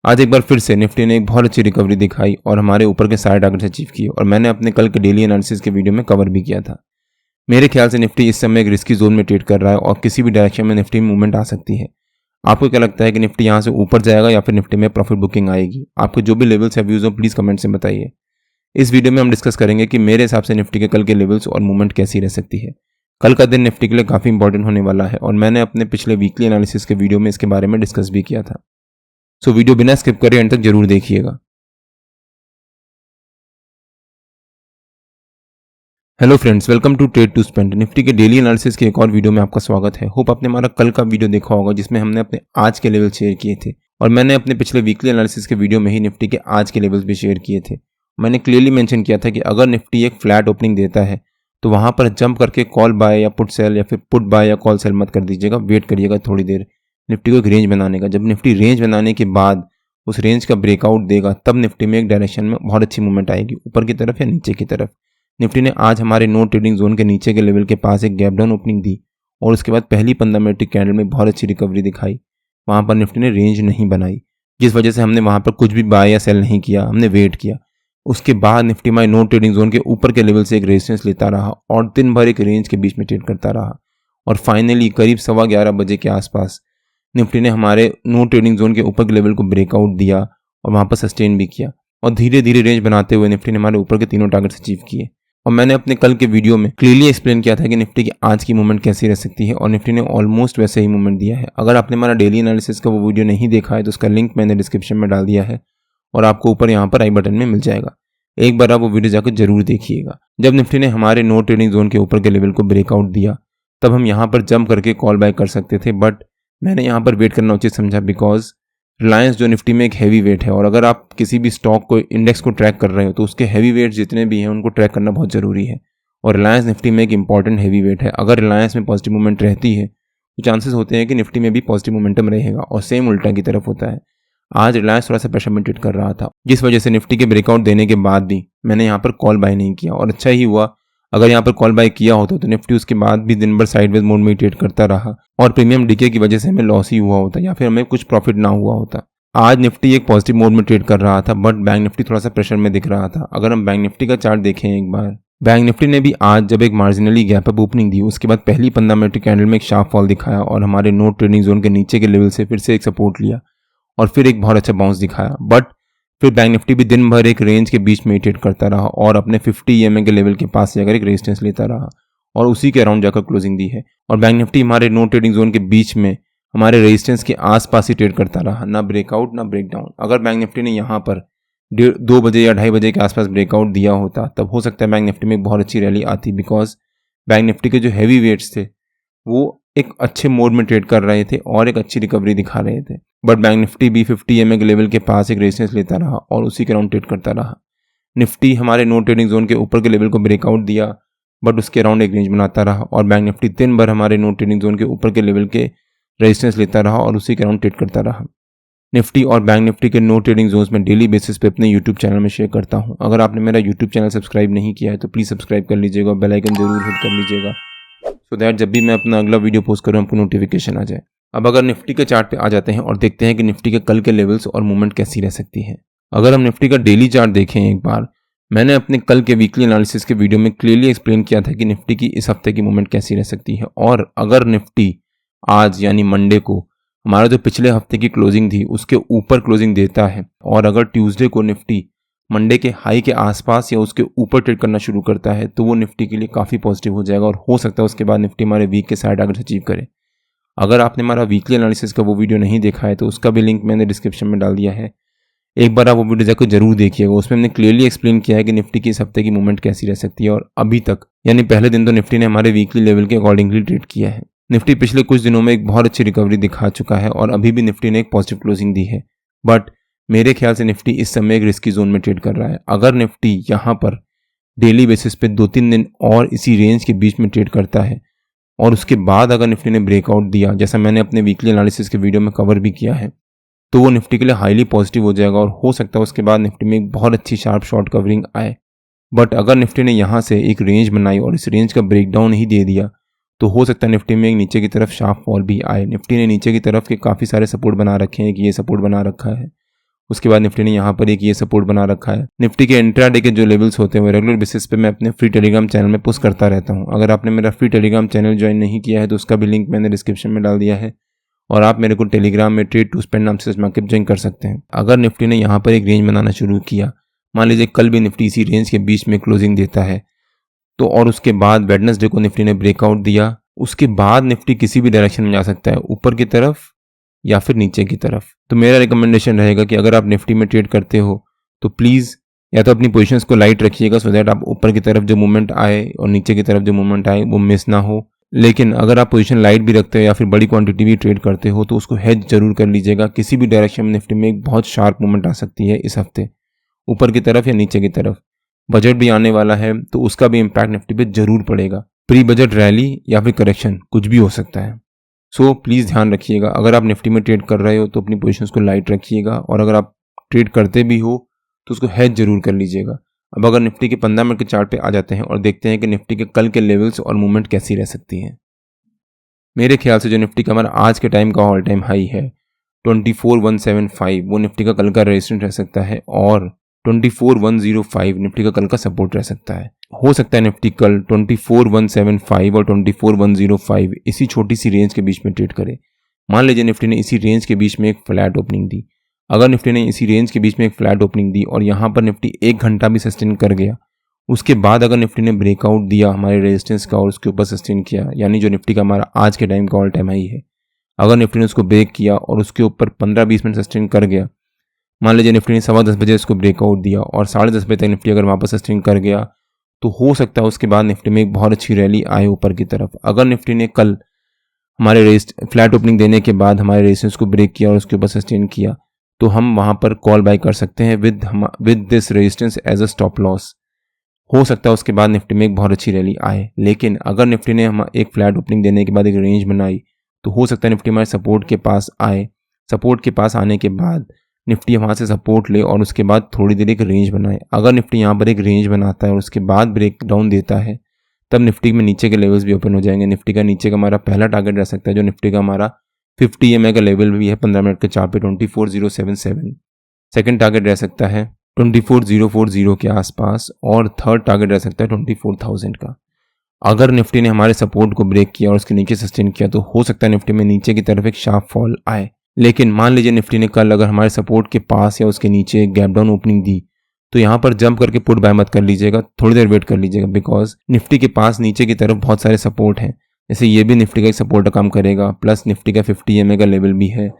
आज एक बार फिर से निफ्टी ने एक बहुत अच्छी रिकवरी दिखाई और हमारे ऊपर के सारे टारगेट्स अचीव किए और मैंने अपने कल के डेली एनालिसिस के वीडियो में कवर भी किया था। मेरे ख्याल से निफ्टी इस समय एक रिस्की जोन में ट्रेड कर रहा है और किसी भी डायरेक्शन में निफ्टी में मूवमेंट आ सकती है। आपको क्या लगता है कि निफ्टी यहाँ से ऊपर जाएगा या फिर निफ्टी में प्रॉफिट बुकिंग आएगी? आपके जो भी लेवल्स या व्यूज हो प्लीज़ कमेंट से बताइए। इस वीडियो में हम डिस्कस करेंगे कि मेरे हिसाब से निफ्टी के कल के लेवल्स और मूवमेंट कैसी रह सकती है। कल का दिन निफ्टी के लिए काफ़ी इंपॉर्टेंट होने वाला है और मैंने अपने पिछले वीकली एनालिसिस के वीडियो में इसके बारे में डिस्कस भी किया था। सो वीडियो बिना स्किप करे एंड तक जरूर देखिएगा। Hello friends, welcome to trade to spend. Nifty के डेली एनालिसिस की एक और वीडियो में आपका स्वागत है। होप आपने हमारा कल का वीडियो देखा होगा जिसमें हमने अपने आज के लेवल शेयर किए थे और मैंने अपने पिछले वीकली एनालिसिस के वीडियो में ही निफ्टी के आज के लेवल्स भी शेयर किए थे। मैंने क्लियरली मेंशन किया था कि अगर निफ्टी एक फ्लैट ओपनिंग देता है तो वहां पर जंप करके कॉल बाय या पुट सेल या फिर पुट बाय या कॉल सेल मत कर दीजिएगा, वेट करिएगा थोड़ी देर निफ्टी को एक रेंज बनाने का। जब निफ्टी रेंज बनाने के बाद उस रेंज का ब्रेकआउट देगा तब निफ्टी में एक डायरेक्शन में बहुत अच्छी मूवमेंट आएगी, ऊपर की तरफ या नीचे की तरफ। निफ्टी ने आज हमारे नो ट्रेडिंग जोन के नीचे के लेवल के पास एक गैप डाउन ओपनिंग दी और उसके बाद पहली 15 मिनट की कैंडल में बहुत अच्छी रिकवरी दिखाई। वहां पर निफ्टी ने रेंज नहीं बनाई, जिस वजह से हमने वहां पर कुछ भी बाय या सेल नहीं किया, हमने वेट किया। उसके बाद निफ्टी हमारे नो ट्रेडिंग जोन के ऊपर के लेवल से एक रेजिस्टेंस लेता रहा और दिन भर एक रेंज के बीच में ट्रेड करता रहा और फाइनली करीब 11:15 बजे के आसपास निफ्टी ने हमारे नो ट्रेडिंग जोन के ऊपर के लेवल को ब्रेकआउट दिया और वहां पर सस्टेन भी किया और धीरे धीरे रेंज बनाते हुए निफ्टी ने हमारे ऊपर के तीनों टारगेट्स अचीव किए। और मैंने अपने कल के वीडियो में क्लियरली एक्सप्लेन किया था कि निफ्टी की आज की मूवमेंट कैसी रह सकती है और निफ्टी ने ऑलमोस्ट वैसे ही मूवमेंट दिया है। अगर आपने हमारा डेली एनालिसिस का वो वीडियो नहीं देखा है तो उसका लिंक मैंने डिस्क्रिप्शन में डाल दिया है और आपको ऊपर यहाँ पर आई बटन में मिल जाएगा। एक बार आप वो वीडियो जाकर जरूर देखिएगा। जब निफ्टी ने हमारे नो ट्रेडिंग जोन के ऊपर के लेवल को ब्रेकआउट दिया तब हम यहाँ पर जंप करके कॉल बाय कर सकते थे, बट मैंने यहाँ पर वेट करना उचित समझा बिकॉज रिलायंस जो निफ्टी में एक हैवी वेट है और अगर आप किसी भी स्टॉक को इंडेक्स को ट्रैक कर रहे हो तो उसके हैवी वेट जितने भी हैं उनको ट्रैक करना बहुत ज़रूरी है और रिलायंस निफ्टी में एक इंपॉर्टेंट हैवी वेट है। अगर रिलायंस में पॉजिटिव मूवमेंट रहती है तो चांसेस होते हैं कि निफ्टी में भी पॉजिटिव मोमेंटम रहेगा और सेम उल्टा की तरफ होता है। आज रिलायंस थोड़ा सा प्रेशर में ट्रेड कर रहा था जिस वजह से निफ्टी के ब्रेकआउट देने के बाद भी मैंने यहाँ पर कॉल बाय नहीं किया और अच्छा ही हुआ। अगर यहाँ पर कॉल बाय किया होता तो निफ्टी उसके बाद भी दिन भर साइडवेज मोड में ट्रेड करता रहा और प्रीमियम डीके की वजह से हमें लॉस ही हुआ होता या फिर हमें कुछ प्रॉफिट ना हुआ होता। आज निफ्टी एक पॉजिटिव मोड में ट्रेड कर रहा था बट बैंक निफ्टी थोड़ा सा प्रेशर में दिख रहा था। अगर हम बैंक निफ्टी का चार्ट देखें एक बार, बैंक निफ्टी ने भी आज जब एक मार्जिनली गैप अप ओपनिंग दी उसके बाद पहली 15 मिनट की कैंडल में एक शार्प फॉल दिखाया और हमारे नो ट्रेडिंग जोन के नीचे के लेवल से फिर से एक सपोर्ट लिया और फिर एक बहुत अच्छा बाउंस दिखाया। बट फिर बैंक निफ्टी भी दिन भर एक रेंज के बीच में ट्रेड करता रहा और अपने 50 EMA के लेवल के पास जाकर एक रेजिस्टेंस लेता रहा और उसी के अराउंड जाकर क्लोजिंग दी है और बैंक निफ्टी हमारे नो ट्रेडिंग जोन के बीच में हमारे रेजिस्टेंस के आसपास ही ट्रेड करता रहा, ना ब्रेकआउट ना ब्रेकडाउन। अगर बैंक निफ्टी ने यहाँ पर 2 बजे या 2:30 बजे के आसपास ब्रेकआउट दिया होता तब हो सकता है बैंक निफ्टी में एक बहुत अच्छी रैली आती बिकॉज बैंक निफ्टी के जो हैवी वेट्स थे वो एक अच्छे मोड में ट्रेड कर रहे थे और एक अच्छी रिकवरी दिखा रहे थे। बट बैंक निफ्टी भी 50 EMA के लेवल के पास एक रेजिस्टेंस लेता रहा और उसी के अराउंड ट्रेड करता रहा। निफ्टी हमारे नो ट्रेडिंग जोन के ऊपर के लेवल को ब्रेकआउट दिया बट उसके अराउंड एक रेंज बनाता रहा और बैंक निफ्टी दिन भर हमारे नो ट्रेडिंग जोन के ऊपर के लेवल के रेजिस्टेंस लेता रहा और उसी के अराउंड ट्रेड करता रहा। निफ्टी और बैंक निफ्टी के नो ट्रेडिंग जोन्स में डेली बेसिस पे अपने यूट्यूब चैनल में शेयर करता हूं। अगर आपने मेरा यूट्यूब चैनल सब्सक्राइब नहीं किया है तो प्लीज़ सब्सक्राइब कर लीजिएगा और बेल आइकन जरूर हिट कर लीजिएगा सो दैट जब भी मैं अपना अगला वीडियो पोस्ट करूँ आपको नोटिफिकेशन आ जाए। अब अगर निफ्टी के चार्ट पे आ जाते हैं और देखते हैं कि निफ्टी के कल के लेवल्स और मूवमेंट कैसी रह सकती है। अगर हम निफ्टी का डेली चार्ट देखें एक बार, मैंने अपने कल के वीकली एनालिसिस के वीडियो में क्लियरली एक्सप्लेन किया था कि निफ्टी की इस हफ्ते की मूवमेंट कैसी रह सकती है और अगर निफ्टी आज यानी मंडे को हमारा जो पिछले हफ्ते की क्लोजिंग थी उसके ऊपर क्लोजिंग देता है और अगर ट्यूसडे को निफ्टी मंडे के हाई के आसपास या उसके ऊपर ट्रेड करना शुरू करता है तो वो निफ्टी के लिए काफ़ी पॉजिटिव हो जाएगा और हो सकता है उसके बाद निफ्टी हमारे वीक के सारे टारगेट्स अचीव करे। अगर आपने हमारा वीकली एनालिसिस का वो वीडियो नहीं देखा है तो उसका भी लिंक मैंने डिस्क्रिप्शन में डाल दिया है, एक बार आप वो वीडियो जाकर जरूर देखिएगा। उसमें हमने क्लियरली एक्सप्लेन किया है कि निफ्टी की इस हफ्ते की मूवमेंट कैसी रह सकती है और अभी तक यानी पहले दिन तो निफ्टी ने हमारे वीकली लेवल के अकॉर्डिंगली ट्रेड किया है। निफ्टी पिछले कुछ दिनों में एक बहुत अच्छी रिकवरी दिखा चुका है और अभी भी निफ्टी ने एक पॉजिटिव क्लोजिंग दी है बट मेरे ख्याल से निफ्टी इस समय एक रिस्की जोन में ट्रेड कर रहा है। अगर निफ्टी यहाँ पर डेली बेसिस पे 2-3 दिन और इसी रेंज के बीच में ट्रेड करता है और उसके बाद अगर निफ्टी ने ब्रेकआउट दिया जैसा मैंने अपने वीकली एनालिसिस के वीडियो में कवर भी किया है तो वो निफ्टी के लिए हाईली पॉजिटिव हो जाएगा और हो सकता है उसके बाद निफ्टी में एक बहुत अच्छी शार्प शॉर्ट कवरिंग आए। बट अगर निफ्टी ने यहाँ से एक रेंज बनाई और इस रेंज का ब्रेकडाउन ही दे दिया तो हो सकता है निफ्टी में एक नीचे की तरफ शार्प फॉल भी आए। निफ्टी ने नीचे की तरफ के काफ़ी सारे सपोर्ट बना रखे हैं कि ये सपोर्ट बना रखा है उसके बाद निफ्टी ने यहाँ पर एक ये सपोर्ट बना रखा है। निफ्टी के इंट्राडे के जो लेवल्स होते हैं वो रेगुलर बेसिस पे मैं अपने फ्री टेलीग्राम चैनल में पोस्ट करता रहता हूँ। अगर आपने मेरा फ्री टेलीग्राम चैनल ज्वाइन नहीं किया है तो उसका भी लिंक मैंने डिस्क्रिप्शन में डाल दिया है और आप मेरे को टेलीग्राम में ट्रेड टू स्पेंड नाम से मार्केट ज्वाइन कर सकते हैं। अगर निफ्टी ने यहाँ पर एक रेंज बनाना शुरू किया, मान लीजिए कल भी निफ्टी इसी रेंज के बीच में क्लोजिंग देता है तो, और उसके बाद वेडनेसडे को निफ्टी ने ब्रेकआउट दिया, उसके बाद निफ्टी किसी भी डायरेक्शन में जा सकता है, ऊपर की तरफ या फिर नीचे की तरफ। तो मेरा रिकमेंडेशन रहेगा कि अगर आप निफ्टी में ट्रेड करते हो तो प्लीज़ या तो अपनी पोजीशंस को लाइट रखिएगा सो दैट आप ऊपर की तरफ जो मूवमेंट आए और नीचे की तरफ जो मूवमेंट आए वो मिस ना हो। लेकिन अगर आप पोजीशन लाइट भी रखते हो या फिर बड़ी क्वांटिटी भी ट्रेड करते हो तो उसको हेज जरूर कर लीजिएगा। किसी भी डायरेक्शन में निफ्टी में एक बहुत शार्प मूवमेंट आ सकती है इस हफ्ते, ऊपर की तरफ या नीचे की तरफ। बजट भी आने वाला है तो उसका भी इम्पैक्ट निफ्टी पे जरूर पड़ेगा। प्री बजट रैली या फिर करेक्शन कुछ भी हो सकता है। सो प्लीज़ ध्यान रखिएगा, अगर आप निफ्टी में ट्रेड कर रहे हो तो अपनी पोजीशंस को लाइट रखिएगा और अगर आप ट्रेड करते भी हो तो उसको हेज जरूर कर लीजिएगा। अब अगर निफ्टी के 15 मिनट के चार्ट पे आ जाते हैं और देखते हैं कि निफ्टी के कल के लेवल्स और मूवमेंट कैसी रह सकती हैं। मेरे ख्याल से जो निफ्टी का हमारा आज के टाइम का ऑल टाइम हाई है 24,175, वो निफ्टी का कल का रेजिस्टेंस रह सकता है और 24,105 निफ्टी का कल का सपोर्ट रह सकता है। हो सकता है निफ्टी कल 24,175 और 24,105 इसी छोटी सी रेंज के बीच में ट्रेड करे। मान लीजिए निफ्टी ने इसी रेंज के बीच में एक फ्लैट ओपनिंग दी, अगर निफ्टी ने इसी रेंज के बीच में एक फ्लैट ओपनिंग दी और यहाँ पर निफ्टी 1 घंटा भी सस्टेन कर गया, उसके बाद अगर निफ्टी ने ब्रेकआउट दिया हमारे रेजिस्टेंस का और उसके ऊपर सस्टेन किया, यानी जो निफ्टी का हमारा आज के टाइम का ऑल टाइम हाई है, अगर निफ्टी ने उसको ब्रेक किया और उसके ऊपर 15-20 मिनट सस्टेन कर गया, मान लीजिए निफ्टी ने 10:15 बजे इसको ब्रेकआउट दिया और 10:30 बजे तक निफ्टी अगर वापस सस्टेन कर गया तो हो सकता है उसके बाद निफ्टी में एक बहुत अच्छी रैली आए ऊपर की तरफ। अगर निफ्टी ने कल हमारे फ्लैट ओपनिंग देने के बाद हमारे रेजिस्टेंस को ब्रेक किया और उसके ऊपर सस्टेन किया तो हम वहाँ पर कॉल बाय कर सकते हैं with this resistance as a stop loss. हो सकता है उसके बाद निफ्टी में एक बहुत अच्छी रैली आए। लेकिन अगर निफ्टी ने हम एक फ्लैट ओपनिंग देने के बाद एक रेंज बनाई तो हो सकता है निफ्टी हमारे सपोर्ट के पास आए, सपोर्ट के पास आने के बाद निफ्टी वहाँ से सपोर्ट ले और उसके बाद थोड़ी देर एक रेंज बनाए। अगर निफ्टी यहाँ पर एक रेंज बनाता है और उसके बाद ब्रेक डाउन देता है तब निफ्टी में नीचे के लेवल्स भी ओपन हो जाएंगे। निफ्टी का नीचे का हमारा पहला टारगेट रह सकता है जो निफ्टी का हमारा 50 EMA का लेवल भी है 15 मिनट के चार्ट पे 24,077। सेकंड टारगेट रह सकता है 24,040 के आसपास और थर्ड टारगेट रह सकता है 24,000 का। अगर निफ्टी ने हमारे सपोर्ट को ब्रेक किया और उसके नीचे सस्टेन किया तो हो सकता है निफ्टी में नीचे की तरफ एक शार्प फॉल आए। लेकिन मान लीजिए निफ्टी ने कल अगर हमारे सपोर्ट के पास या उसके नीचे गैप डाउन ओपनिंग दी तो यहाँ पर जंप करके पुट बाय मत कर लीजिएगा, थोड़ी देर वेट कर लीजिएगा, बिकॉज निफ्टी के पास नीचे की तरफ बहुत सारे सपोर्ट हैं। जैसे ये भी निफ्टी का एक सपोर्ट का काम करेगा, प्लस निफ्टी का 50 EMA का लेवल भी है।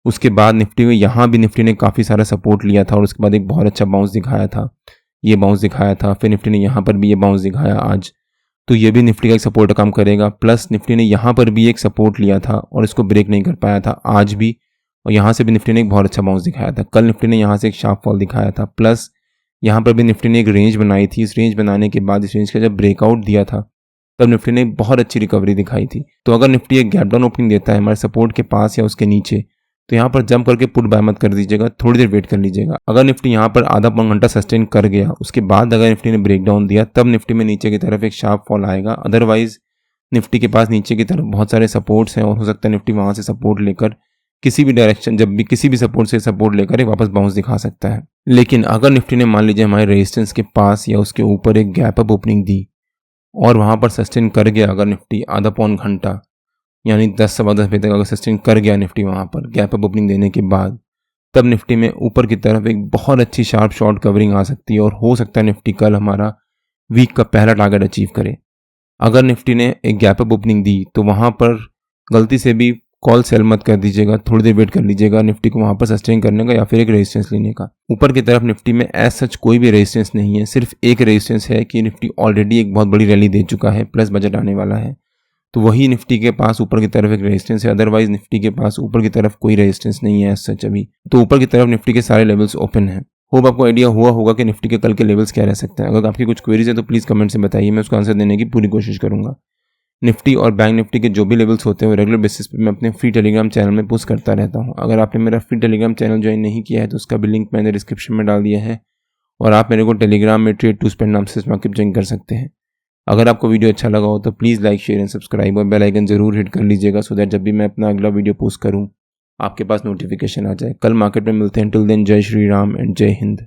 उसके बाद निफ्टी में यहाँ भी निफ्टी ने काफ़ी सारा सपोर्ट लिया था और उसके बाद एक बहुत अच्छा बाउंस दिखाया था, ये बाउंस दिखाया था, फिर निफ्टी ने यहाँ पर भी ये बाउंस दिखाया आज, तो ये भी निफ्टी का एक सपोर्ट का काम करेगा। प्लस निफ्टी ने यहाँ पर भी एक सपोर्ट लिया था और इसको ब्रेक नहीं कर पाया था आज भी, और यहाँ से भी निफ्टी ने एक बहुत अच्छा बाउंस दिखाया था। कल निफ्टी ने यहाँ से एक शार्प फॉल दिखाया था, प्लस यहाँ पर भी निफ्टी ने एक रेंज बनाई थी। इस रेंज बनाने के बाद इस रेंज का जब ब्रेकआउट दिया था तब निफ्टी ने बहुत अच्छी रिकवरी दिखाई थी। तो अगर निफ्टी एक गैप डाउन ओपनिंग देता है हमारे सपोर्ट के पास या उसके नीचे तो यहाँ पर जंप करके पुट बाय मत कर दीजिएगा, थोड़ी देर वेट कर लीजिएगा। अगर निफ्टी यहाँ पर आधा पौन घंटा सस्टेन कर गया उसके बाद अगर निफ्टी ने ब्रेक डाउन दिया तब निफ्टी में नीचे की तरफ एक शार्प फॉल आएगा। अदरवाइज निफ्टी के पास नीचे की तरफ बहुत सारे सपोर्ट्स हैं और हो सकता है निफ्टी वहाँ से सपोर्ट लेकर किसी भी डायरेक्शन, जब भी किसी भी सपोर्ट से सपोर्ट लेकर एक वापस बाउंस दिखा सकता है। लेकिन अगर निफ्टी ने मान लीजिए हमारे रेजिस्टेंस के पास या उसके ऊपर एक गैप अप ओपनिंग दी और वहाँ पर सस्टेन कर गया, अगर निफ्टी आधा पौन घंटा यानी 10-10:15 बजे तक अगर सस्टेन कर गया निफ्टी वहाँ पर गैप अप ओपनिंग देने के बाद, तब निफ्टी में ऊपर की तरफ एक बहुत अच्छी शार्प शॉर्ट कवरिंग आ सकती है और हो सकता है निफ्टी कल हमारा वीक का पहला टारगेट अचीव करे। अगर निफ्टी ने एक गैप अप ओपनिंग दी तो वहाँ पर गलती से भी कॉल सेल मत कर दीजिएगा, थोड़ी देर वेट कर लीजिएगा निफ्टी को वहाँ पर सस्टेन करने का या फिर एक रेजिस्टेंस लेने का। ऊपर की तरफ निफ्टी में एज सच कोई भी रेजिस्टेंस नहीं है, सिर्फ एक रेजिस्टेंस है कि निफ्टी ऑलरेडी एक बहुत बड़ी रैली दे चुका है, प्लस बजट आने वाला है, तो वही निफ्टी के पास ऊपर की तरफ एक रेजिस्टेंस है। अदरवाइज निफ्टी के पास ऊपर की तरफ कोई रेजिस्टेंस नहीं है एज सच अभी। तो ऊपर की तरफ निफ्टी के सारे लेवल्स ओपन हैं। होप आपको आइडिया हुआ होगा कि निफ्टी के कल के लेवल्स क्या रह सकते हैं। अगर आपकी कुछ क्वेरीज है तो प्लीज़ कमेंट से बताइए, मैं उसको आंसर देने की पूरी कोशिश करूंगा। निफ्टी और बैंक निफ्टी के जो भी लेवल्स होते हैं वो रेगुलर बेसिस पे मैं अपने फ्री टेलीग्राम चैनल में पोस्ट करता रहता हूँ। अगर आपने मेरा फ्री टेलीग्राम चैनल ज्वाइन नहीं किया है तो उसका भी लिंक मैंने डिस्क्रिप्शन में डाल दिया है और आप मेरे को टेलीग्राम में ट्रेड टू स्पेंड नाम से मार्केट ज्वाइन कर सकते हैं। अगर आपको वीडियो अच्छा लगा हो तो please like, share and subscribe और बेल आइकन जरूर हिट कर लीजिएगा सो दैट जब भी मैं अपना अगला वीडियो पोस्ट करूँ आपके पास नोटिफिकेशन आ जाए। कल मार्केट में मिलते हैं। टिल देन जय श्री राम एंड जय हिंद।